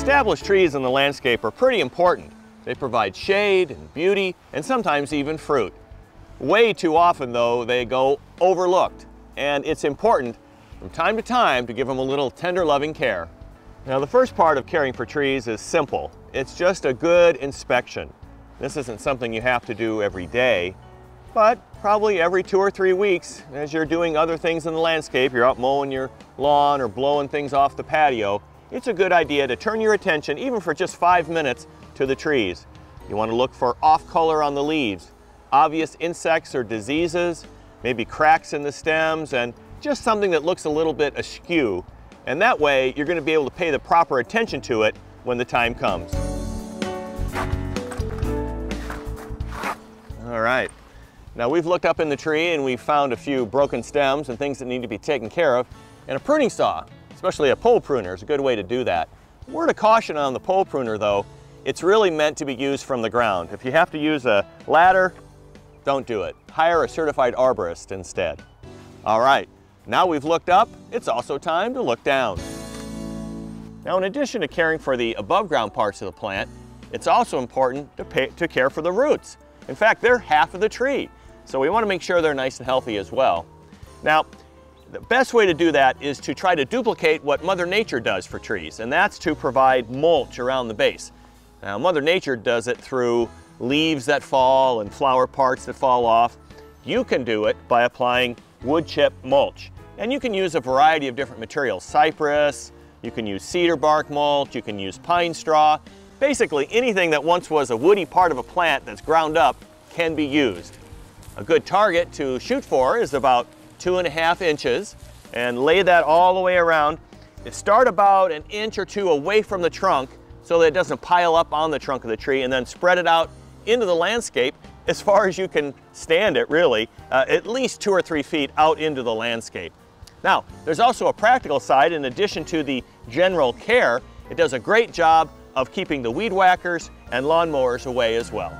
Established trees in the landscape are pretty important. They provide shade and beauty and sometimes even fruit. Way too often though, they go overlooked, and it's important from time to time to give them a little tender loving care. Now the first part of caring for trees is simple. It's just a good inspection. This isn't something you have to do every day, but probably every 2 or 3 weeks as you're doing other things in the landscape, you're out mowing your lawn or blowing things off the patio, it's a good idea to turn your attention, even for just 5 minutes, to the trees. You want to look for off color on the leaves, obvious insects or diseases, maybe cracks in the stems, and just something that looks a little bit askew. And that way you're going to be able to pay the proper attention to it when the time comes. All right. Now we've looked up in the tree and we've found a few broken stems and things that need to be taken care of. And a pruning saw, especially a pole pruner, is a good way to do that. Word of caution on the pole pruner though, it's really meant to be used from the ground. If you have to use a ladder, don't do it. Hire a certified arborist instead. All right, now we've looked up, it's also time to look down. Now in addition to caring for the above ground parts of the plant, it's also important to care for the roots. In fact, they're half of the tree. So we want to make sure they're nice and healthy as well. Now, the best way to do that is to try to duplicate what Mother Nature does for trees, and that's to provide mulch around the base. Now, Mother Nature does it through leaves that fall and flower parts that fall off. You can do it by applying wood chip mulch. And you can use a variety of different materials. Cypress, you can use cedar bark mulch, you can use pine straw. Basically, anything that once was a woody part of a plant that's ground up can be used. A good target to shoot for is about 2.5 inches, and lay that all the way around. Start about 1 inch or 2 away from the trunk so that it doesn't pile up on the trunk of the tree, and then spread it out into the landscape as far as you can stand it, really, at least 2 or 3 feet out into the landscape. Now, there's also a practical side. In addition to the general care, it does a great job of keeping the weed whackers and lawnmowers away as well.